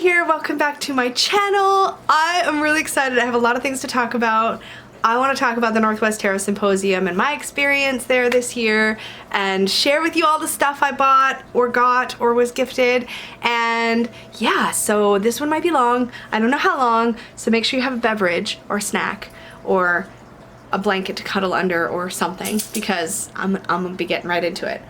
here, welcome back to my channel. I am really excited. I have a lot of things to talk about. I want to talk about the NWTS Tarot Symposium and my experience there this year and share with you all the stuff I bought or got or was gifted. And yeah, so this one might be long. I don't know how long, so make sure you have a beverage or a snack or a blanket to cuddle under or something, because I'm gonna be getting right into it.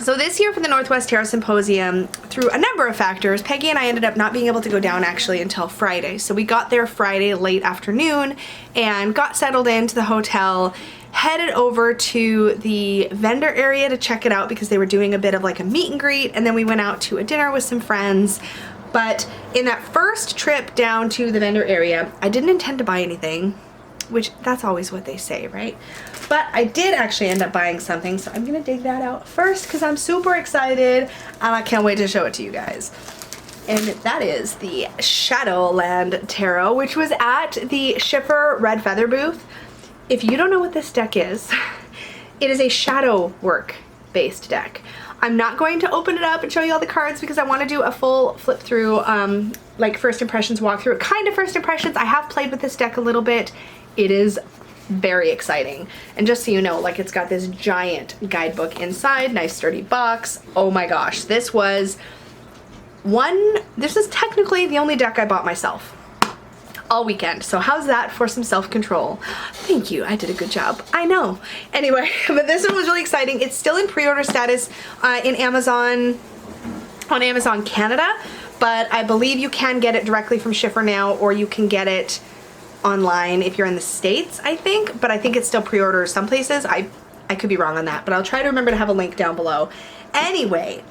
So this year for the NWTS Tarot Symposium, through a number of factors, Peggy and I ended up not being able to go down actually until Friday. So we got there Friday late afternoon and got settled into the hotel, headed over to the vendor area to check it out because they were doing a bit of like a meet and greet, and then we went out to a dinner with some friends. But in that first trip down to the vendor area, I didn't intend to buy anything, which that's always what they say, right? But I did actually end up buying something, so I'm gonna dig that out first because I'm super excited and I can't wait to show it to you guys. And that is the Shadowland Tarot, which was at the Schiffer Red Feather booth. If you don't know what this deck is, it is a shadow work based deck. I'm not going to open it up and show you all the cards because I want to do a full flip through, like first impressions walkthrough, kind of first impressions. I have played with this deck a little bit. It is very exciting. And just so you know, like, it's got this giant guidebook inside, nice sturdy box. Oh my gosh, this is technically the only deck I bought myself all weekend. So how's that for some self-control? Thank you, I did a good job. I know. Anyway, but this one was really exciting. It's still in pre-order status on Amazon Canada, but I believe you can get it directly from Schiffer now, or you can get it online if you're in the States, I think, but I think it's still pre-order some places. I could be wrong on that, but I'll try to remember to have a link down below. Anyway,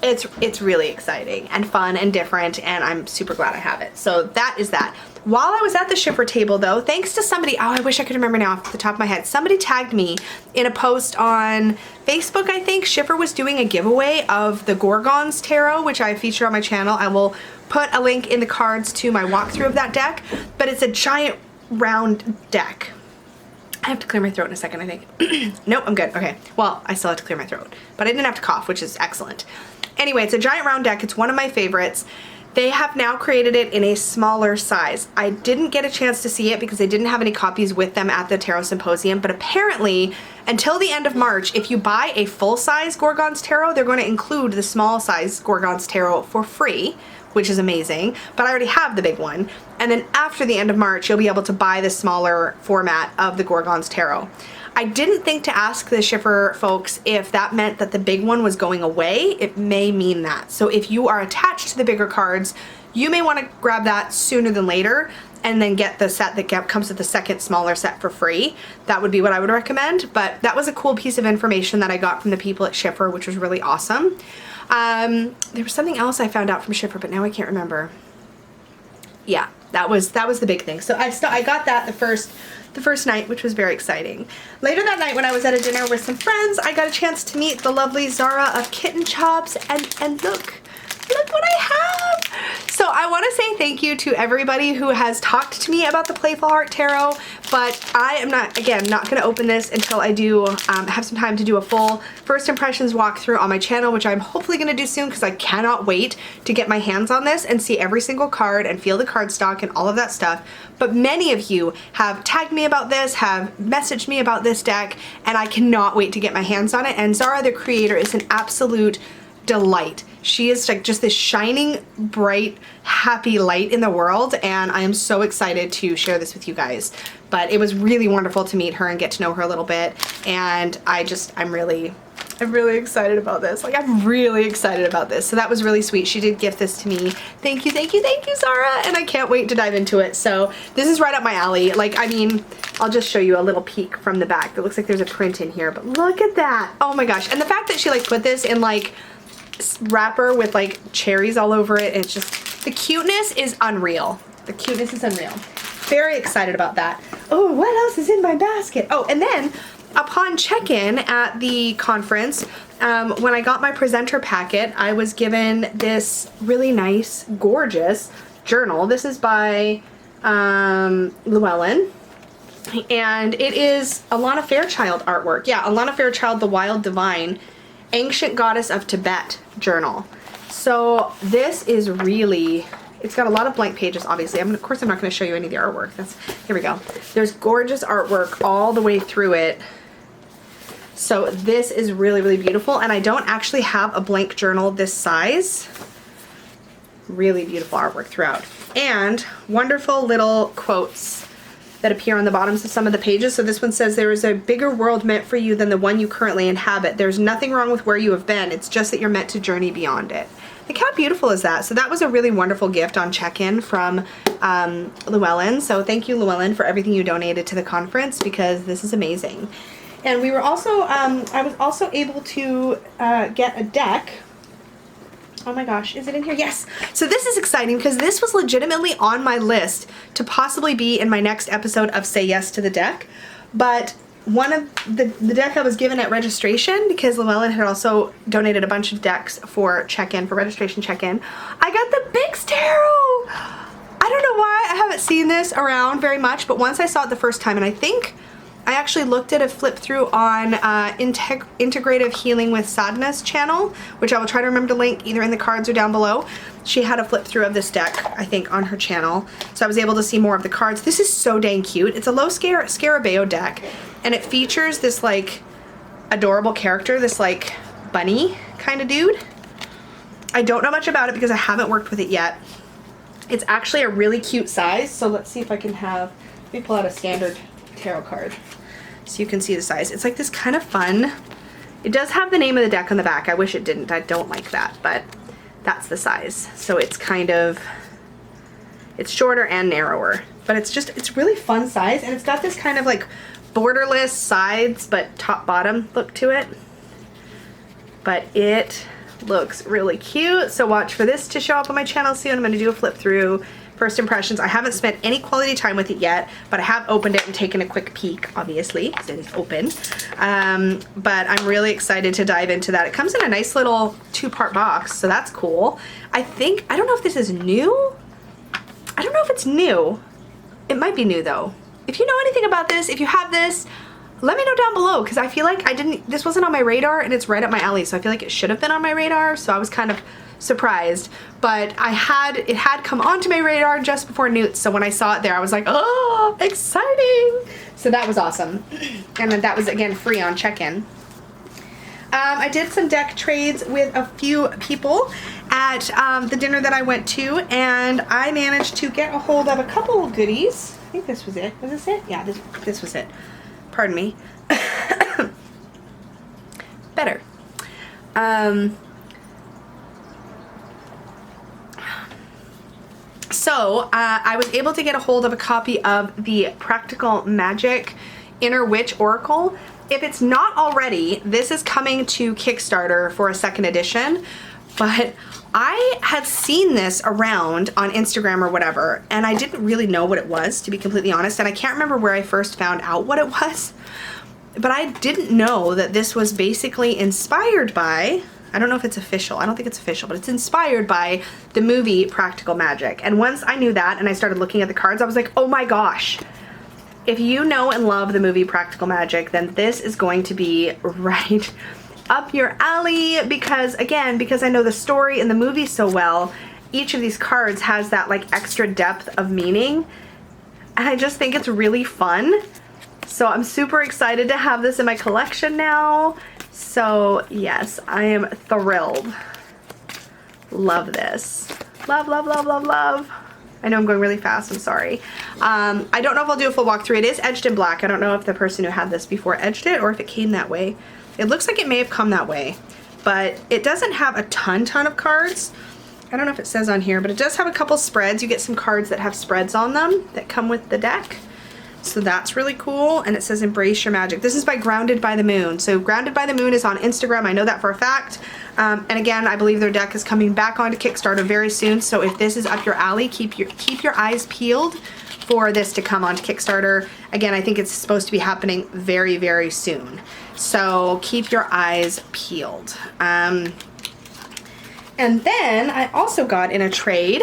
it's really exciting and fun and different, and I'm super glad I have it. So that is that. While I was at the Schiffer table though, thanks to somebody, oh, I wish I could remember now off the top of my head, somebody tagged me in a post on Facebook, I think. Schiffer was doing a giveaway of the Gorgons Tarot, which I feature on my channel. I will put a link in the cards to my walkthrough of that deck, but it's a giant round deck. I have to clear my throat in a second, I think. Nope, I'm good. Okay, well, I still have to clear my throat, but I didn't have to cough, which is excellent. Anyway, it's a giant round deck. It's one of my favorites. They have now created it in a smaller size. I didn't get a chance to see it because they didn't have any copies with them at the Tarot Symposium, but apparently until the end of March, if you buy a full-size Gorgons Tarot, they're going to include the small-size Gorgons Tarot for free, which is amazing, but I already have the big one. And then after the end of March, you'll be able to buy the smaller format of the Gorgons Tarot. I didn't think to ask the Schiffer folks if that meant that the big one was going away. It may mean that. So if you are attached to the bigger cards, you may want to grab that sooner than later and then get the set that comes with the second smaller set for free. That would be what I would recommend. But that was a cool piece of information that I got from the people at Schiffer, which was really awesome. There was something else I found out from Schiffer, but now I can't remember. Yeah, that was the big thing. So I got that the first night, which was very exciting. Later that night when I was at a dinner with some friends, I got a chance to meet the lovely Zara of Kitten Chops, and look what I have. So I want to say thank you to everybody who has talked to me about the Playful Heart Tarot, but I am not going to open this until I do have some time to do a full first impressions walkthrough on my channel, which I'm hopefully going to do soon because I cannot wait to get my hands on this and see every single card and feel the cardstock and all of that stuff. But many of you have tagged me about this, have messaged me about this deck, and I cannot wait to get my hands on it. And Zara, the creator, is an absolute delight. She is like just this shining, bright, happy light in the world, and I am so excited to share this with you guys. But it was really wonderful to meet her and get to know her a little bit, and I'm really excited about this. Like, I'm really excited about this. So that was really sweet. She did gift this to me. Thank you, Zara, and I can't wait to dive into it. So this is right up my alley. Like, I mean, I'll just show you a little peek from the back. It looks like there's a print in here, but look at that. Oh my gosh. And the fact that she like put this in like wrapper with like cherries all over it, it's just, the cuteness is unreal. The cuteness is unreal. Very excited about that. Oh, what else is in my basket? Oh, and then upon check-in at the conference, when I got my presenter packet, I was given this really nice, gorgeous journal. This is by Llewellyn, and it is Alana Fairchild artwork. Yeah, Alana Fairchild, the Wild Divine, Ancient Goddess of Tibet journal. So this is really, it's got a lot of blank pages, obviously. Of course, I'm not going to show you any of the artwork. Here we go. There's gorgeous artwork all the way through it. So this is really, really beautiful. And I don't actually have a blank journal this size. Really beautiful artwork throughout. And wonderful little quotes that appear on the bottoms of some of the pages. So this one says, there is a bigger world meant for you than the one you currently inhabit. There's nothing wrong with where you have been. It's just that you're meant to journey beyond it. Like, how beautiful is that? So that was a really wonderful gift on check-in from Llewellyn. So thank you, Llewellyn, for everything you donated to the conference, because this is amazing. And we were also, I was also able to get a deck. Oh my gosh, is it in here? Yes. So this is exciting because this was legitimately on my list to possibly be in my next episode of Say Yes to the Deck. But one of the deck I was given at registration, because Llewellyn had also donated a bunch of decks for check-in, for registration check-in, I got the Bix Tarot. I don't know why I haven't seen this around very much, but once I saw it the first time, and I think I actually looked at a flip through on Integrative Healing with Sadness channel, which I will try to remember to link either in the cards or down below. She had a flip through of this deck, I think, on her channel. So I was able to see more of the cards. This is so dang cute. It's a low Scarabeo deck, and it features this like adorable character, this like bunny kind of dude. I don't know much about it because I haven't worked with it yet. It's actually a really cute size. So let's see if I can have, let me pull out a standard tarot card so you can see the size. It's like this kind of fun, it does have the name of the deck on the back. I wish it didn't. I don't like that, but that's the size. So it's kind of, it's shorter and narrower, but it's really fun size, and it's got this kind of like borderless sides but top bottom look to it. But it looks really cute. So watch for this to show up on my channel soon. I'm going to do a flip through. First impressions. I haven't spent any quality time with it yet, but I have opened it and taken a quick peek, obviously, because it is open. But I'm really excited to dive into that. It comes in a nice little 2-part box, so that's cool. I don't know if this is new. I don't know if it's new. It might be new though. If you know anything about this, if you have this, let me know down below, because I feel like this wasn't on my radar, and it's right up my alley, so I feel like it should have been on my radar, so I was kind of surprised. But it had come onto my radar just before Newt, so when I saw it there, I was like, oh, exciting. So that was awesome. And then that was, again, free on check-in. I did some deck trades with a few people at the dinner that I went to, and I managed to get a hold of a couple of goodies. I think this was it. Was this it? Yeah, this was it. Pardon me. Better. So I was able to get a hold of a copy of the Practical Magic Inner Witch Oracle. If it's not already, this is coming to Kickstarter for a second edition, but I had seen this around on Instagram or whatever, and I didn't really know what it was, to be completely honest, and I can't remember where I first found out what it was, but I didn't know that this was basically inspired by, I don't know if it's official, I don't think it's official, but it's inspired by the movie Practical Magic. And once I knew that and I started looking at the cards, I was like, oh my gosh. If you know and love the movie Practical Magic, then this is going to be right up your alley, because again, because I know the story and the movie so well, each of these cards has that like extra depth of meaning, and I just think it's really fun. So I'm super excited to have this in my collection now. So yes, I am thrilled. Love this. Love, love, love, love, love. I know I'm going really fast, I'm sorry. I don't know if I'll do a full walkthrough. It is edged in black. I don't know if the person who had this before edged it or if it came that way. It looks like it may have come that way, but it doesn't have a ton of cards. I don't know if it says on here, but it does have a couple spreads. You get some cards that have spreads on them that come with the deck. So that's really cool. And it says Embrace Your Magic. This is by Grounded by the Moon. So Grounded by the Moon is on Instagram. I know that for a fact. And again, I believe their deck is coming back onto Kickstarter very soon. So if this is up your alley, keep your eyes peeled for this to come onto Kickstarter. Again, I think it's supposed to be happening very, very soon. So keep your eyes peeled. And then I also got in a trade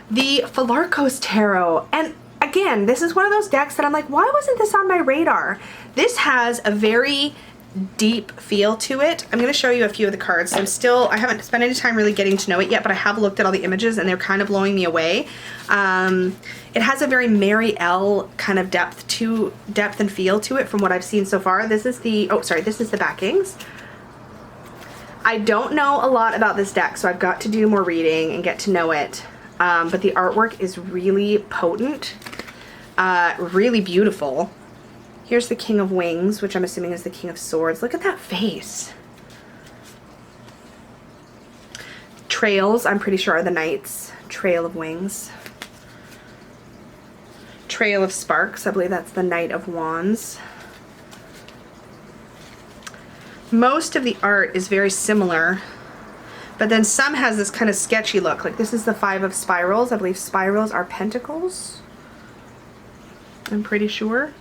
the Fallar Tarot. And again, this is one of those decks that I'm like, why wasn't this on my radar? This has a very deep feel to it. I'm going to show you a few of the cards. So I haven't spent any time really getting to know it yet, but I have looked at all the images and they're kind of blowing me away. It has a very Mary L kind of depth and feel to it from what I've seen so far. This is the, this is the backings. I don't know a lot about this deck, so I've got to do more reading and get to know it. But the artwork is really potent, really beautiful. Here's the King of Wings, which I'm assuming is the King of Swords. Look at that face. Trails, I'm pretty sure are the Knights. Trail of Wings. Trail of Sparks, I believe that's the Knight of Wands. Most of the art is very similar, but then some has this kind of sketchy look. Like this is the Five of Spirals. I believe spirals are pentacles. I'm pretty sure.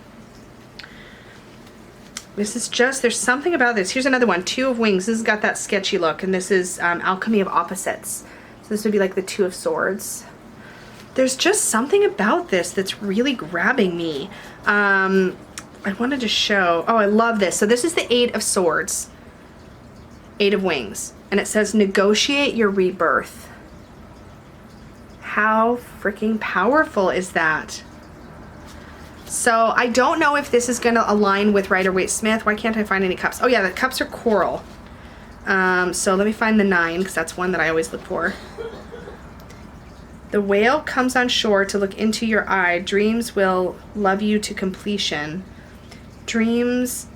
This is just, there's something about this. Here's another one, Two of Wings. This has got that sketchy look, and this is Alchemy of Opposites. So this would be like the Two of Swords. There's just something about this that's really grabbing me. I wanted to show, oh, I love this. So this is the Eight of Swords, Eight of Wings, and it says negotiate your rebirth. How freaking powerful is that? So I don't know if this is going to align with Rider-Waite-Smith. Why can't I find any cups? Oh yeah, the cups are coral. So let me find the 9, because that's one that I always look for. The whale comes on shore to look into your eye. Dreams will love you to completion. Dreams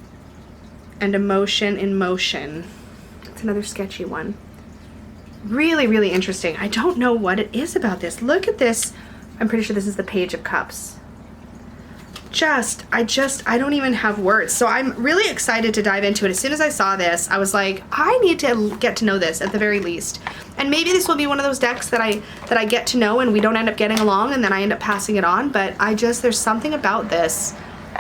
and emotion in motion. That's another sketchy one. Really, really interesting. I don't know what it is about this. Look at this. I'm pretty sure this is the Page of Cups. I don't even have words. So I'm really excited to dive into it. As soon as I saw this, I was like, I need to get to know this at the very least. And maybe this will be one of those decks that I get to know and we don't end up getting along and then I end up passing it on. But there's something about this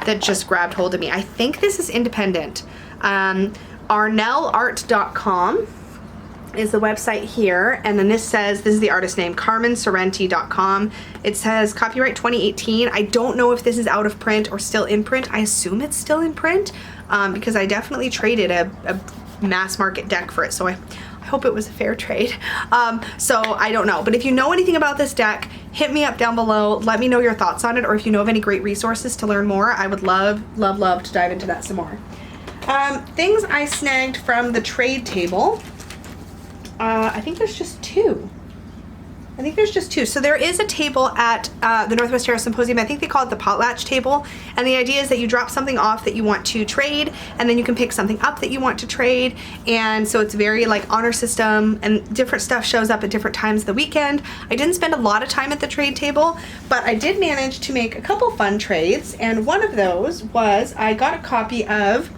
that just grabbed hold of me. I think this is independent. ArnellArt.com is the website here, and then this is the artist name, CarmenSorrenti.com. It says copyright 2018. I don't know if this is out of print or still in print. I assume it's still in print because I definitely traded a mass market deck for it, so I hope it was a fair trade. So I don't know, but if you know anything about this deck, hit me up down below. Let me know your thoughts on it, or if you know of any great resources to learn more. I would love, love, love to dive into that some more. Things I snagged from the trade table. I think there's just two. So there is a table at the Northwest Tarot Symposium. I think they call it the potlatch table. And the idea is that you drop something off that you want to trade, and then you can pick something up that you want to trade. And so it's very like honor system, and different stuff shows up at different times of the weekend. I didn't spend a lot of time at the trade table, but I did manage to make a couple fun trades. And one of those was I got a copy of,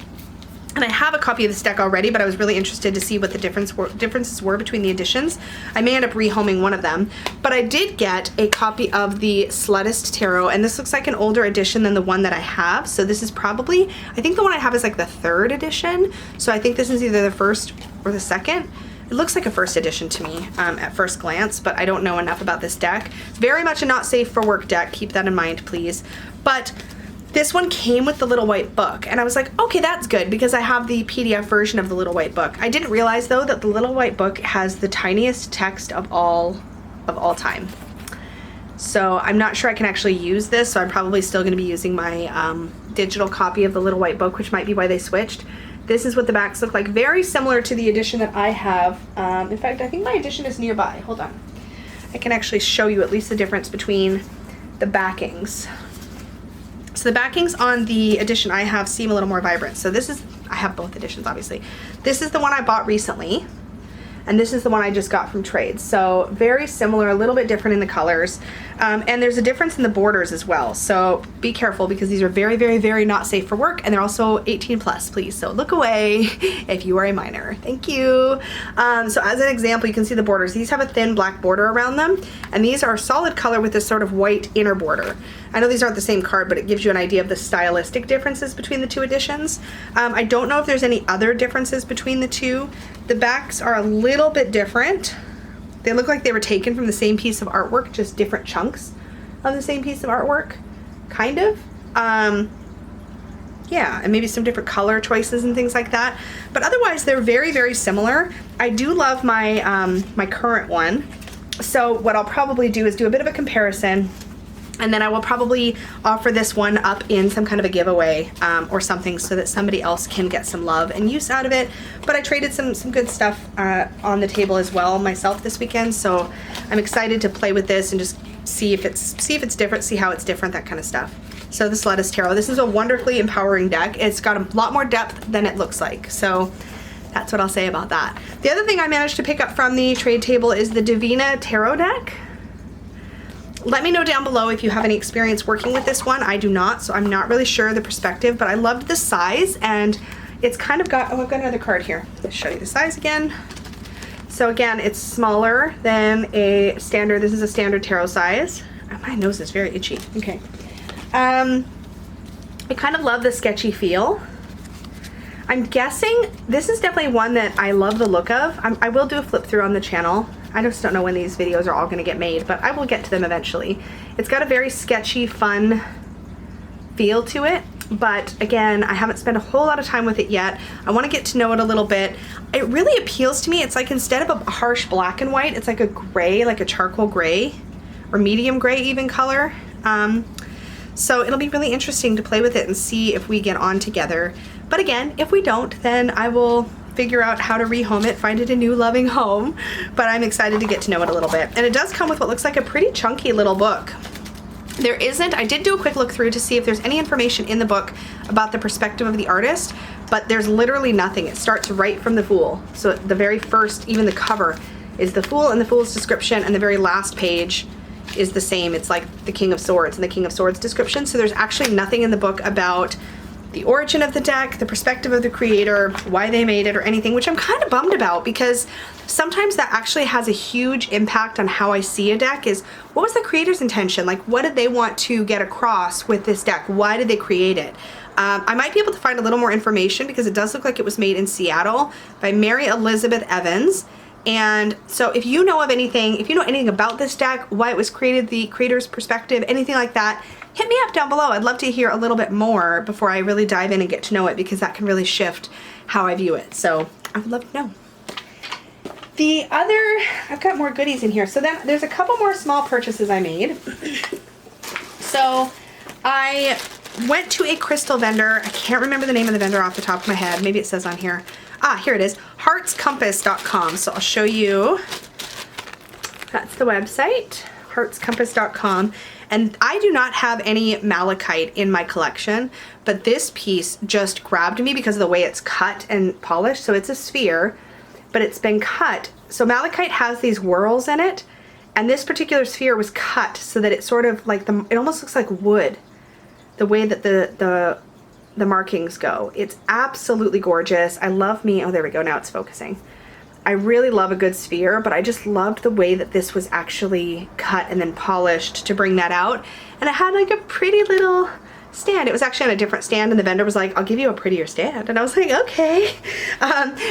and I have a copy of this deck already, but I was really interested to see what the differences were between the editions. I may end up rehoming one of them, but I did get a copy of the Sluttist Tarot, and this looks like an older edition than the one that I have. So this is probably, I think the one I have is like the 3rd edition. So I think this is either the 1st or the 2nd. It looks like a 1st edition to me at first glance, but I don't know enough about this deck. It's very much a not safe for work deck. Keep that in mind, please. But this one came with the little white book, and I was like, okay, that's good, because I have the PDF version of the little white book. I didn't realize though that the little white book has the tiniest text of all time. So I'm not sure I can actually use this, so I'm probably still going to be using my digital copy of the little white book, which might be why they switched. This is what the backs look like, very similar to the edition that I have. In fact, I think my edition is nearby. Hold on. I can actually show you at least the difference between the backings. So the backings on the edition I have seem a little more vibrant. So this is, I have both editions obviously. This is the one I bought recently, and this is the one I just got from trade. So very similar, a little bit different in the colors. And there's a difference in the borders as well. So be careful, because these are very, very, very not safe for work, and they're also 18 plus, please. So look away if you are a minor. Thank you. So as an example, you can see the borders. These have a thin black border around them, and these are solid color with this sort of white inner border. I know these aren't the same card, but it gives you an idea of the stylistic differences between the two editions. I don't know if there's any other differences between the two. The backs are a little bit different. They look like they were taken from the same piece of artwork, just different chunks of the same piece of artwork, kind of. yeah, and maybe some different color choices and things like that. But otherwise, they're very, very similar. I do love my, my current one. So what I'll probably do is do a bit of a comparison, and then I will probably offer this one up in some kind of a giveaway or something so that somebody else can get some love and use out of it. But I traded some good stuff on the table as well myself this weekend, so I'm excited to play with this and just see if it's different, see how it's different, that kind of stuff. So this Lettuce Tarot, this is a wonderfully empowering deck. It's got a lot more depth than it looks like, so that's what I'll say about that. The other thing I managed to pick up from the trade table is the Divina Tarot deck. Let me know down below if you have any experience working with this one. I do not, so I'm not really sure the perspective, but I loved the size, and it's kind of got, oh, I've got another card here. Let's show you the size again. So again, it's smaller than a standard, this is a standard tarot size. Oh, my nose is very itchy, okay. I kind of love the sketchy feel. I'm guessing this is definitely one that I love the look of. I will do a flip through on the channel. I just don't know when these videos are all going to get made, but I will get to them eventually. It's got a very sketchy, fun feel to it, but again, I haven't spent a whole lot of time with it yet. I want to get to know it a little bit. It really appeals to me. It's like instead of a harsh black and white, it's like a gray, like a charcoal gray or medium gray even color. So it'll be really interesting to play with it and see if we get on together. But again, if we don't, then I will figure out how to rehome it, find it a new loving home. But I'm excited to get to know it a little bit. And it does come with what looks like a pretty chunky little book. There isn't, I did do a quick look through to see if there's any information in the book about the perspective of the artist, but there's literally nothing. It starts right from the Fool. So the very first, even the cover, is the Fool and the Fool's description, and the very last page is the same. It's like the King of Swords and the King of Swords description. So there's actually nothing in the book about the origin of the deck, the perspective of the creator, why they made it, or anything, which I'm kind of bummed about, because sometimes that actually has a huge impact on how I see a deck. Is what was the creator's intention? Like, what did they want to get across with this deck? Why did they create it? I might be able to find a little more information, because it does look like it was made in Seattle by Mary Elizabeth Evans. And so if you know of anything, if you know anything about this deck, why it was created, the creator's perspective, anything like that, hit me up down below. I'd love to hear a little bit more before I really dive in and get to know it, because that can really shift how I view it. So I would love to know. The other, I've got more goodies in here. So then there's a couple more small purchases I made. So I went to a crystal vendor. I can't remember the name of the vendor off the top of my head. Maybe it says on here. Ah, here it is, heartscompass.com. So I'll show you, that's the website, heartscompass.com. And I do not have any malachite in my collection, but this piece just grabbed me because of the way it's cut and polished. So it's a sphere, but it's been cut. So malachite has these whorls in it, and this particular sphere was cut so that it's sort of like, it almost looks like wood, the way that the markings go. It's absolutely gorgeous. I love me, oh there we go, now it's focusing. I really love a good sphere, but I just loved the way that this was actually cut and then polished to bring that out. And it had like a pretty little stand. It was actually on a different stand, and the vendor was like, I'll give you a prettier stand. And I was like, okay.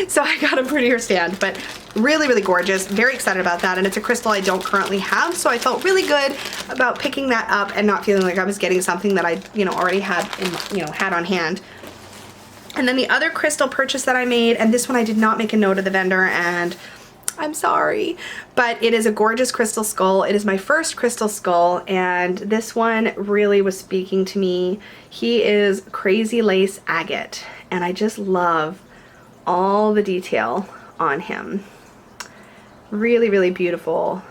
So I got a prettier stand, but really, really gorgeous. Very excited about that. And it's a crystal I don't currently have, so I felt really good about picking that up and not feeling like I was getting something that I, already had, had on hand. And then the other crystal purchase that I made, and this one I did not make a note of the vendor, and I'm sorry, but it is a gorgeous crystal skull. It is my first crystal skull, and this one really was speaking to me. He is Crazy Lace Agate, and I just love all the detail on him. Really, really beautiful.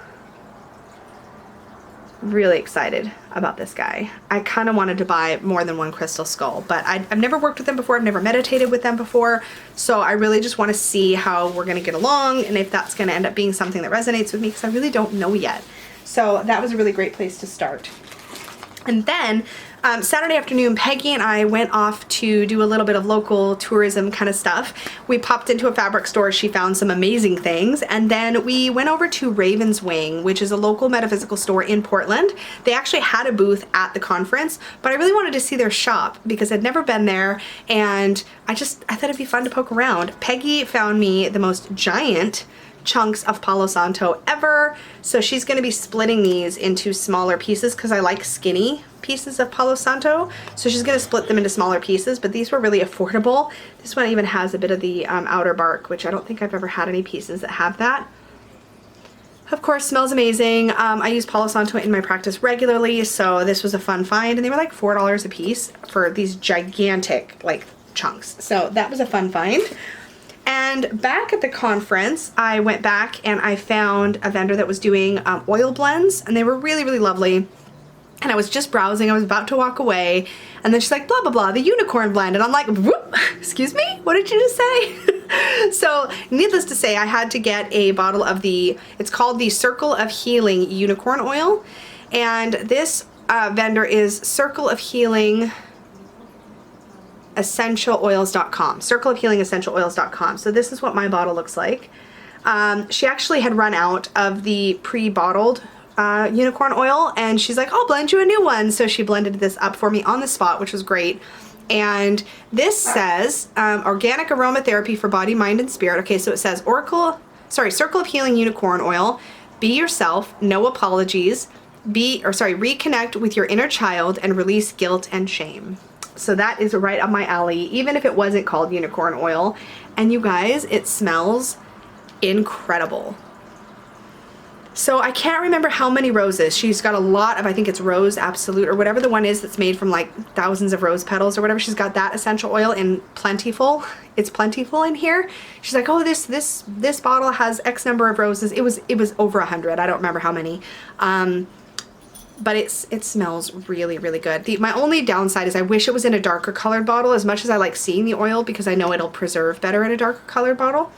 Really excited about this guy. I kind of wanted to buy more than one crystal skull, but I've never worked with them before. I've never meditated with them before. So I really just want to see how we're going to get along, and if that's going to end up being something that resonates with me, because I really don't know yet. So that was a really great place to start. And then Saturday afternoon, Peggy and I went off to do a little bit of local tourism kind of stuff. We popped into a fabric store. She found some amazing things. And then we went over to Raven's Wing, which is a local metaphysical store in Portland. They actually had a booth at the conference, but I really wanted to see their shop because I'd never been there. And I thought it'd be fun to poke around. Peggy found me the most giant chunks of Palo Santo ever. So she's going to be splitting these into smaller pieces because I like skinny pieces of Palo Santo. So she's going to split them into smaller pieces, but these were really affordable. This one even has a bit of the outer bark, which I don't think I've ever had any pieces that have that. Of course, smells amazing. I use Palo Santo in my practice regularly, so this was a fun find, and they were like $4 a piece for these gigantic like chunks. So that was a fun find. And back at the conference, I went back and I found a vendor that was doing oil blends, and they were really, really lovely. And I was just browsing, I was about to walk away, and then she's like, blah, blah, blah, the unicorn blend. And I'm like, whoop, excuse me? What did you just say? So needless to say, I had to get a bottle of it's called the Circle of Healing Unicorn Oil. And this vendor is Circle of Healing essentialoils.com, circleofhealingessentialoils.com. So this is what my bottle looks like. She actually had run out of the pre-bottled unicorn oil, and she's like, I'll blend you a new one. So she blended this up for me on the spot, which was great. And this says organic aromatherapy for body, mind, and spirit. Okay, so it says Circle of Healing Unicorn Oil. Be yourself, no apologies. Reconnect with your inner child and release guilt and shame. So that is right up my alley, even if it wasn't called unicorn oil. And you guys, it smells incredible. So I can't remember how many roses. She's got a lot of, I think it's Rose Absolute or whatever the one is that's made from like thousands of rose petals or whatever. She's got that essential oil in plentiful. It's plentiful in here. She's like, oh, this bottle has X number of roses. It was over 100. I don't remember how many. But it smells really, really good. My only downside is I wish it was in a darker colored bottle, as much as I like seeing the oil, because I know it'll preserve better in a darker colored bottle.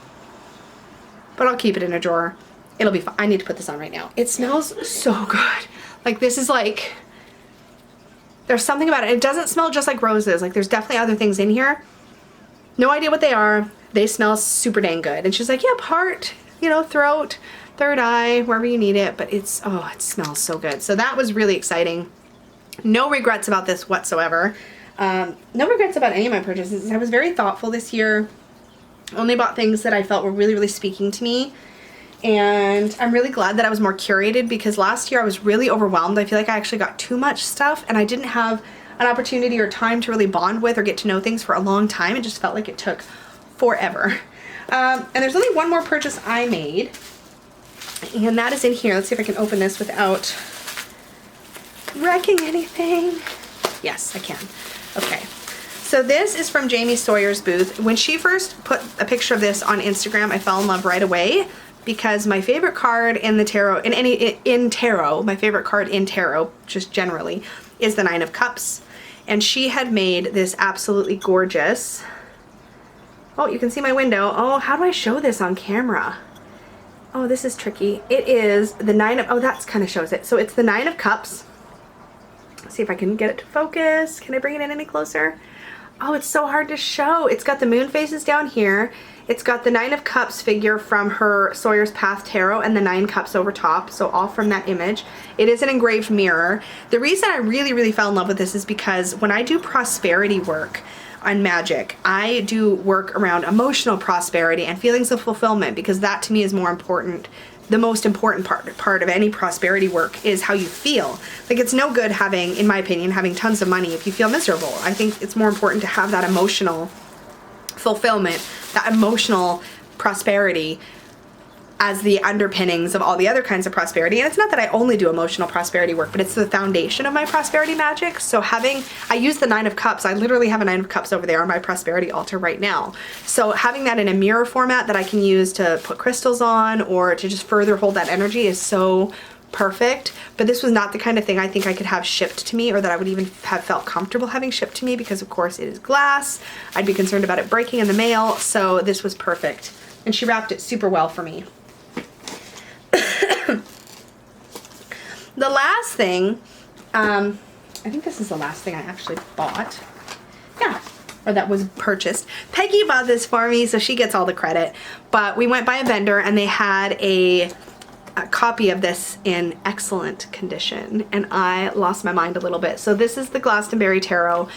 But I'll keep it in a drawer. It'll be fine. I need to put this on right now. It smells so good. Like, this is like, there's something about it. It doesn't smell just like roses. Like, there's definitely other things in here. No idea what they are. They smell super dang good. And she's like, yep, heart, you know, throat, third eye, wherever you need it. But it smells so good. So that was really exciting. No regrets about this whatsoever. No regrets about any of my purchases. I was very thoughtful this year. Only bought things that I felt were really, really speaking to me. And I'm really glad that I was more curated, because last year I was really overwhelmed. I feel like I actually got too much stuff, and I didn't have an opportunity or time to really bond with or get to know things for a long time. It just felt like it took forever. And there's only one more purchase I made, and that is in here. Let's see if I can open this without wrecking anything. Yes, I can. Okay. So this is from Jamie Sawyer's booth. When she first put a picture of this on Instagram, I fell in love right away, because my favorite card in the tarot, my favorite card in tarot, just generally, is the Nine of Cups. And she had made this absolutely gorgeous, oh, you can see my window. Oh, how do I show this on camera? Oh, this is tricky. It is the that kind of shows it. So it's the Nine of Cups. Let's see if I can get it to focus. Can I bring it in any closer? Oh, it's so hard to show. It's got the moon phases down here. It's got the Nine of Cups figure from her Sawyer's Path Tarot and the 9 cups over top, so all from that image. It is an engraved mirror. The reason I really, really fell in love with this is because when I do prosperity work on magic, I do work around emotional prosperity and feelings of fulfillment, because that to me is more important. The most important part of any prosperity work is how you feel. Like, it's no good having, in my opinion, having tons of money if you feel miserable. I think it's more important to have that emotional fulfillment, that emotional prosperity as the underpinnings of all the other kinds of prosperity. And it's not that I only do emotional prosperity work, but it's the foundation of my prosperity magic. So I use the 9 of Cups. I literally have a 9 of Cups over there on my prosperity altar right now. So having that in a mirror format that I can use to put crystals on or to just further hold that energy is so perfect. But this was not the kind of thing I think I could have shipped to me, or that I would even have felt comfortable having shipped to me, because of course it is glass. I'd be concerned about it breaking in the mail. So this was perfect. And she wrapped it super well for me. The last thing, I think this is the last thing I actually bought. Yeah, or that was purchased. Peggy bought this for me, so she gets all the credit. But we went by a vendor and they had a copy of this in excellent condition, and I lost my mind a little bit. So this is the Glastonbury Tarot.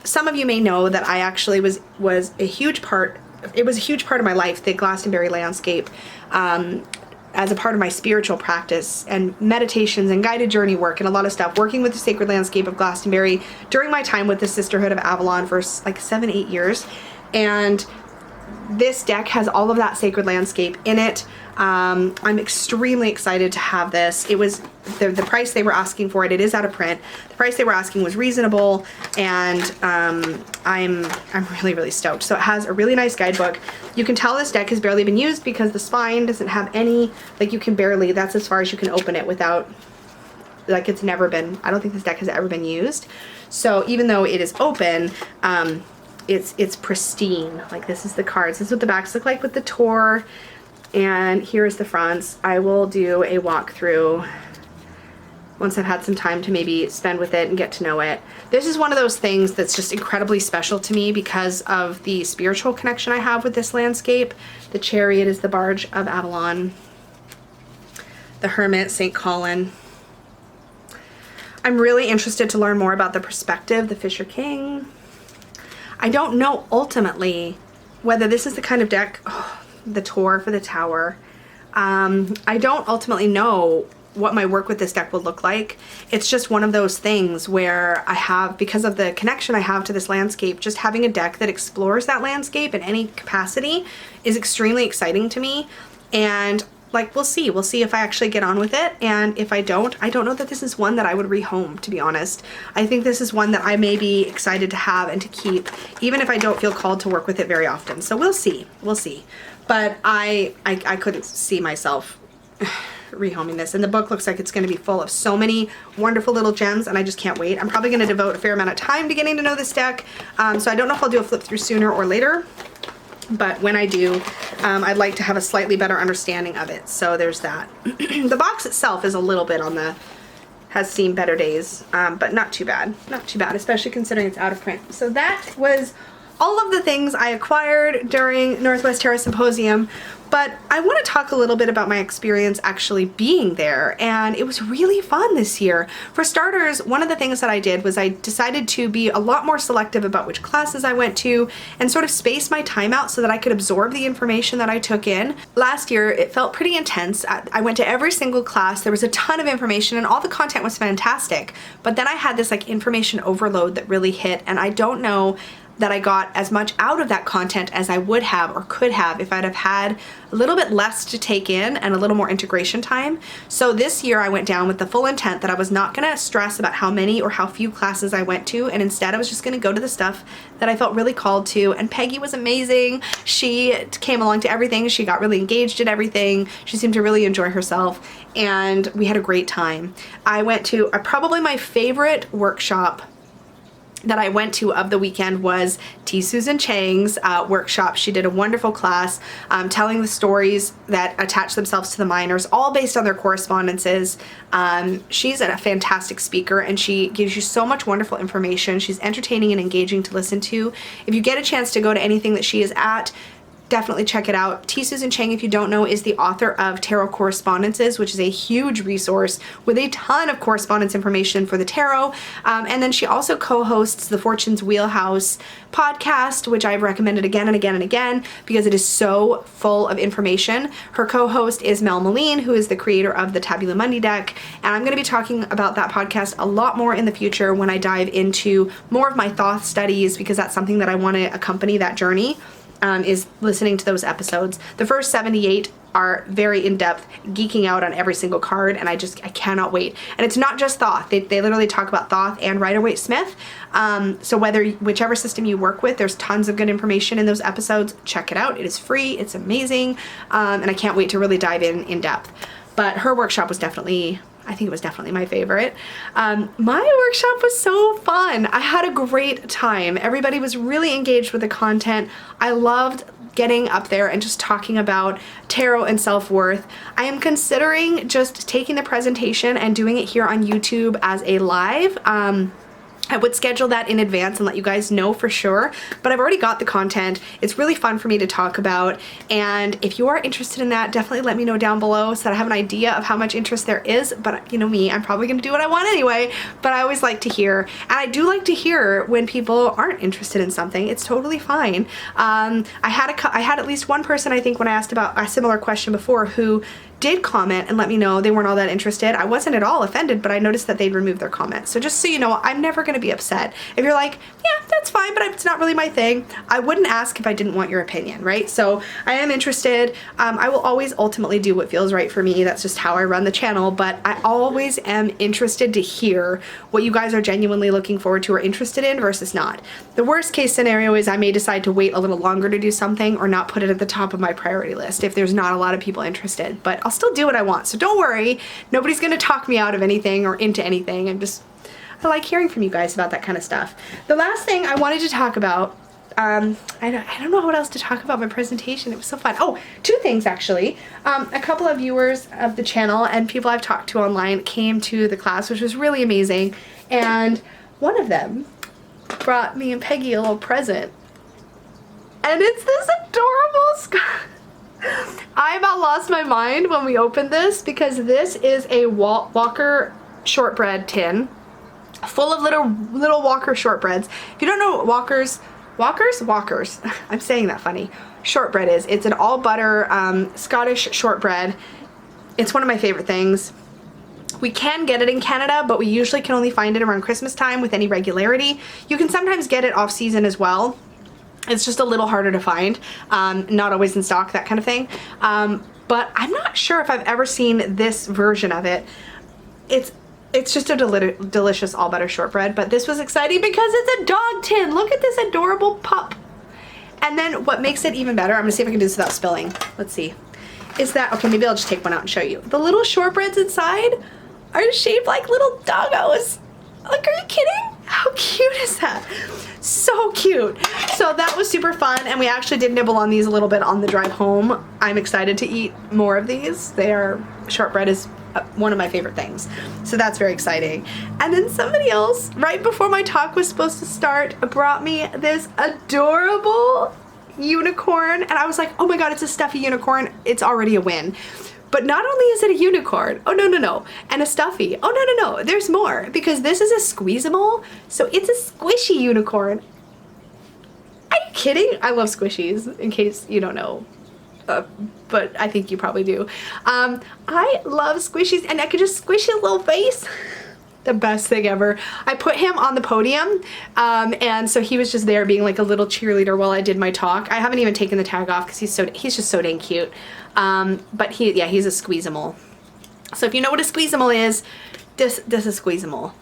Some of you may know that I actually was a huge part it was a huge part of my life, the Glastonbury landscape, as a part of my spiritual practice and meditations and guided journey work and a lot of stuff, working with the sacred landscape of Glastonbury during my time with the Sisterhood of Avalon for like 7-8 years. And this deck has all of that sacred landscape in it. I'm extremely excited to have this. It was the price they were asking for it. It is out of print. The price they were asking was reasonable, and I'm really, really stoked. So it has a really nice guidebook. You can tell this deck has barely been used because the spine doesn't have any, like you can barely, that's as far as you can open it without, like it's never been, I don't think this deck has ever been used. So even though it is open, it's pristine. Like this is the cards. This is what the backs look like with the tour. And here's the fronts. I will do a walkthrough once I've had some time to maybe spend with it and get to know it. This is one of those things that's just incredibly special to me because of the spiritual connection I have with this landscape. The Chariot is the Barge of Avalon. The Hermit, St. Colin. I'm really interested to learn more about the perspective, the Fisher King. I don't know ultimately whether this is the kind of deck, the Tour for the Tower. I don't ultimately know what my work with this deck will look like. It's just one of those things where I have, because of the connection I have to this landscape, just having a deck that explores that landscape in any capacity is extremely exciting to me. And like, we'll see if I actually get on with it. And if I don't know that this is one that I would rehome, to be honest. I think this is one that I may be excited to have and to keep, even if I don't feel called to work with it very often. So we'll see. But I couldn't see myself rehoming this. And the book looks like it's going to be full of so many wonderful little gems, and I just can't wait. I'm probably going to devote a fair amount of time to getting to know this deck. So I don't know if I'll do a flip through sooner or later. But when I do, I'd like to have a slightly better understanding of it. So there's that. The box itself is a little bit on the, has seen better days, but not too bad. Not too bad, especially considering it's out of print. So that was all of the things I acquired during Northwest Tarot Symposium. But I want to talk a little bit about my experience actually being there, and it was really fun this year. For starters, one of the things that I did was I decided to be a lot more selective about which classes I went to and sort of space my time out so that I could absorb the information that I took in. Last year, it felt pretty intense. I went to every single class. There was a ton of information and all the content was fantastic, but then I had this like information overload that really hit, and I don't know that I got as much out of that content as I would have or could have if I'd have had a little bit less to take in and a little more integration time. So this year I went down with the full intent that I was not going to stress about how many or how few classes I went to, and instead I was just going to go to the stuff that I felt really called to. And Peggy was amazing. She came along to everything. She got really engaged in everything. She seemed to really enjoy herself, and we had a great time. I went to probably my favorite workshop that I went to of the weekend was T. Susan Chang's workshop. She did a wonderful class telling the stories that attach themselves to the minors, all based on their correspondences. She's a fantastic speaker, and she gives you so much wonderful information. She's entertaining and engaging to listen to. If you get a chance to go to anything that she is at, definitely check it out. T. Susan Chang, if you don't know, is the author of Tarot Correspondences, which is a huge resource with a ton of correspondence information for the tarot. And then she also co-hosts the Fortune's Wheelhouse podcast, which I've recommended again and again and again because it is so full of information. Her co-host is Mel Moline, who is the creator of the Tabula Mundi deck. And I'm going to be talking about that podcast a lot more in the future when I dive into more of my Thoth studies, because that's something that I want to accompany that journey. Is listening to those episodes. The first 78 are very in-depth, geeking out on every single card, and I cannot wait. And it's not just Thoth. They literally talk about Thoth and Rider-Waite-Smith. So whichever system you work with, there's tons of good information in those episodes. Check it out. It is free. It's amazing. And I can't wait to really dive in depth. But her workshop was definitely, I think it was definitely my favorite. My workshop was so fun. I had a great time. Everybody was really engaged with the content. I loved getting up there and just talking about tarot and self-worth. I am considering just taking the presentation and doing it here on YouTube as a live. I would schedule that in advance and let you guys know for sure, but I've already got the content. It's really fun for me to talk about, and if you are interested in that, definitely let me know down below so that I have an idea of how much interest there is. But you know me, I'm probably gonna do what I want anyway, but I always like to hear, and I do like to hear when people aren't interested in something. It's totally fine. I had at least one person, I think, when I asked about a similar question before, who did comment and let me know they weren't all that interested. I wasn't at all offended, but I noticed that they'd removed their comment. So just so you know, I'm never gonna be upset. If you're like, yeah, that's fine, but it's not really my thing, I wouldn't ask if I didn't want your opinion, right? So I am interested. I will always ultimately do what feels right for me. That's just how I run the channel, but I always am interested to hear what you guys are genuinely looking forward to or interested in versus not. The worst case scenario is I may decide to wait a little longer to do something or not put it at the top of my priority list if there's not a lot of people interested, but I'll still do what I want. So don't worry, nobody's gonna talk me out of anything or into anything. I like hearing from you guys about that kind of stuff. The last thing I wanted to talk about, I don't know what else to talk about my presentation. It was so fun. Oh, two things actually. A couple of viewers of the channel and people I've talked to online came to the class, which was really amazing. And one of them brought me and Peggy a little present. And it's this adorable scarf. I about lost my mind when we opened this because this is a Walker shortbread tin full of little Walker shortbreads. If you don't know what Walkers, I'm saying that funny, shortbread is, it's an all butter Scottish shortbread. It's one of my favorite things. We can get it in Canada, but we usually can only find it around Christmas time with any regularity. You can sometimes get it off season as well. It's just a little harder to find, not always in stock, that kind of thing. But I'm not sure if I've ever seen this version of it. It's just a delicious all butter shortbread, but this was exciting because it's a dog tin. Look at this adorable pup. And then what makes it even better, I'm gonna see if I can do this without spilling. Let's see. Is that, okay, maybe I'll just take one out and show you. The little shortbreads inside are shaped like little doggos. Like, are you kidding? How cute is that? So cute. So that was super fun, and we actually did nibble on these a little bit on the drive home. I'm excited to eat more of these. Shortbread is one of my favorite things. So that's very exciting. And then somebody else, right before my talk was supposed to start, brought me this adorable unicorn, and I was like, oh my god, it's a stuffy unicorn. It's already a win. But not only is it a unicorn, oh no, and a stuffy, oh no, there's more, because this is a squeezable, so it's a squishy unicorn. Are you kidding? I love squishies, in case you don't know, but I think you probably do. I love squishies, and I could just squish his little face. The best thing ever. I put him on the podium, and so he was just there being like a little cheerleader while I did my talk. I haven't even taken the tag off because he's just so dang cute. But he's a squeezable. So if you know what a squeezable is, this is squeezable.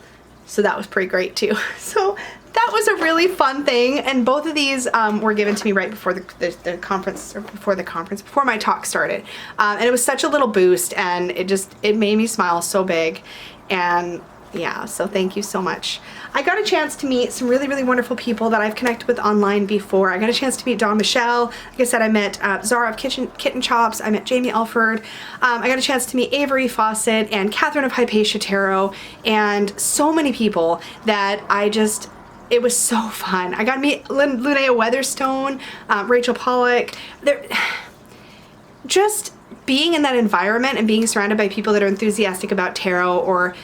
So that was pretty great too. So that was a really fun thing, and both of these were given to me right before the conference, or before my talk started. And it was such a little boost, and it made me smile so big. And yeah, so thank you so much. I got a chance to meet some really, really wonderful people that I've connected with online before. I got a chance to meet Dawn Michelle. Like I said, I met Zara of Kitten Chops. I met Jamie Elford. I got a chance to meet Avery Fawcett and Catherine of Hypatia Tarot, and so many people that it was so fun. I got to meet Linnea Weatherstone, Rachel Pollack. Just being in that environment and being surrounded by people that are enthusiastic about tarot, or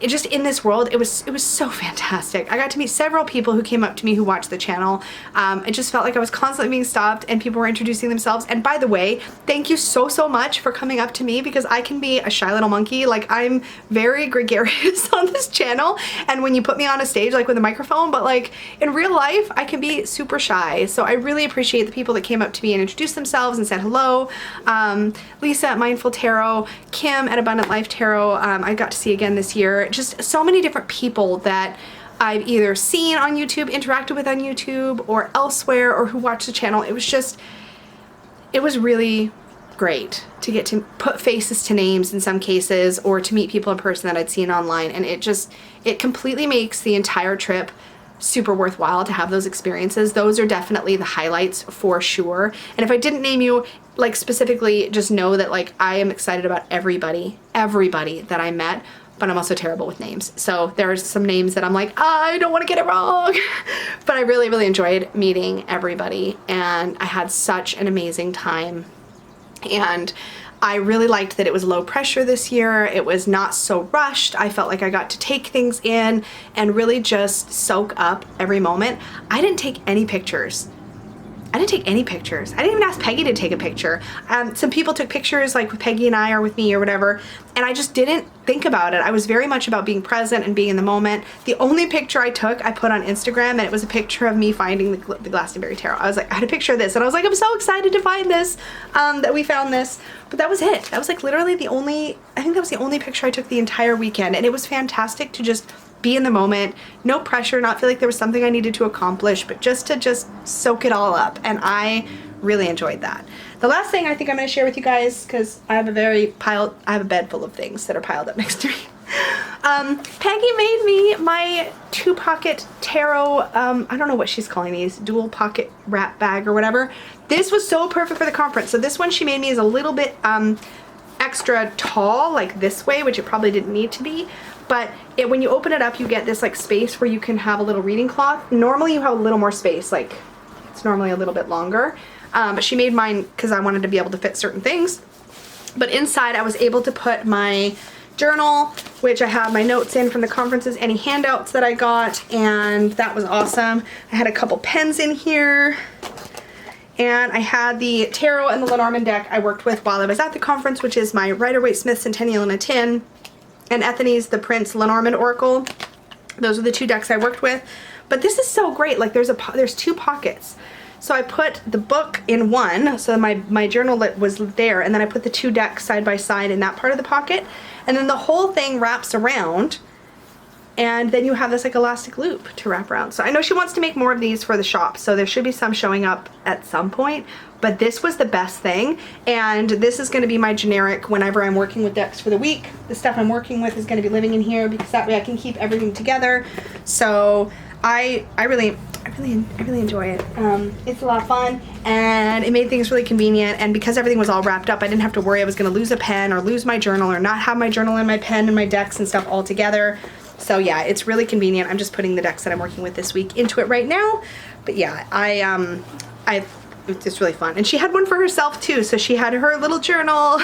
just in this world, it was so fantastic. I got to meet several people who came up to me who watched the channel. It just felt like I was constantly being stopped and people were introducing themselves. And by the way, thank you so much for coming up to me, because I can be a shy little monkey. Like, I'm very gregarious on this channel, and when you put me on a stage like with a microphone, but like in real life I can be super shy. So I really appreciate the people that came up to me and introduced themselves and said hello. Lisa at Mindful Tarot, Kim at Abundant Life Tarot, I got to see again this year. Just so many different people that I've either seen on YouTube, interacted with on YouTube, or elsewhere, or who watch the channel. It was really great to get to put faces to names in some cases, or to meet people in person that I'd seen online, and it completely makes the entire trip super worthwhile to have those experiences. Those are definitely the highlights for sure. And if I didn't name you like specifically, just know that like I am excited about everybody that I met, but I'm also terrible with names. So there's some names that I'm like, I don't want to get it wrong. But I really, really enjoyed meeting everybody, and I had such an amazing time. And I really liked that it was low pressure this year. It was not so rushed. I felt like I got to take things in and really just soak up every moment. I didn't take any pictures. I didn't even ask Peggy to take a picture. Some people took pictures like with Peggy and I or with me or whatever, and I just didn't think about it. I was very much about being present and being in the moment. The only picture I took, I put on Instagram, and it was a picture of me finding the Glastonbury Tarot. I was like, I had a picture of this, and I was like, I'm so excited to find this, that we found this. But that was it. That was like literally I think that was the only picture I took the entire weekend, and it was fantastic to just be in the moment, no pressure, not feel like there was something I needed to accomplish, but just to soak it all up. And I really enjoyed that. The last thing I think I'm going to share with you guys, because I have a bed full of things that are piled up next to me. Peggy made me my 2-pocket tarot, I don't know what she's calling these, dual pocket wrap bag or whatever. This was so perfect for the conference. So this one she made me is a little bit extra tall, like this way, which it probably didn't need to be. But when you open it up, you get this like space where you can have a little reading cloth. Normally you have a little more space, like it's normally a little bit longer. But she made mine because I wanted to be able to fit certain things. But inside I was able to put my journal, which I have my notes in from the conferences, any handouts that I got, and that was awesome. I had a couple pens in here. And I had the tarot and the Lenormand deck I worked with while I was at the conference, which is my Rider-Waite-Smith Centennial in a Tin, and Ethony's The Prince Lenormand Oracle. Those are the 2 decks I worked with. But this is so great. Like there's 2 pockets. So I put the book in one, so my journal was there, and then I put the 2 decks side by side in that part of the pocket. And then the whole thing wraps around, and then you have this like elastic loop to wrap around. So I know she wants to make more of these for the shop, so there should be some showing up at some point. But this was the best thing, and this is going to be my generic whenever I'm working with decks for the week. The stuff I'm working with is going to be living in here because that way I can keep everything together. So I really enjoy it. It's a lot of fun, and it made things really convenient. And because everything was all wrapped up, I didn't have to worry I was going to lose a pen or lose my journal or not have my journal and my pen and my decks and stuff all together. So yeah, it's really convenient. I'm just putting the decks that I'm working with this week into it right now. But yeah, it's just really fun. And she had one for herself too. So she had her little journal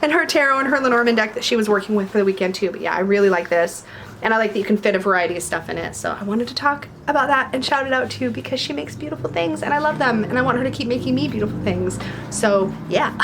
and her tarot and her Lenormand deck that she was working with for the weekend too. But yeah, I really like this. And I like that you can fit a variety of stuff in it. So I wanted to talk about that and shout it out too, because she makes beautiful things and I love them. And I want her to keep making me beautiful things. So yeah,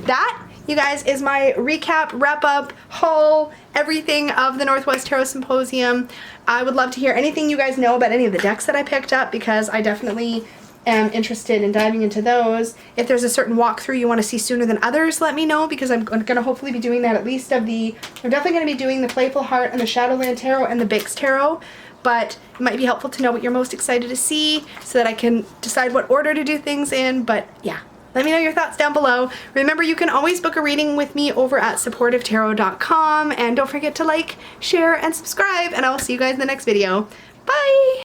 that, you guys, is my recap, wrap up, haul, everything of the Northwest Tarot Symposium. I would love to hear anything you guys know about any of the decks that I picked up, because I definitely am interested in diving into those. If there's a certain walkthrough you want to see sooner than others, let me know, because I'm going to hopefully be doing that at least I'm definitely going to be doing the Playful Heart and the Shadowland Tarot and the Bix Tarot, but it might be helpful to know what you're most excited to see so that I can decide what order to do things in. But yeah, let me know your thoughts down below. Remember, you can always book a reading with me over at supportivetarot.com, and don't forget to like, share, and subscribe, and I will see you guys in the next video. Bye!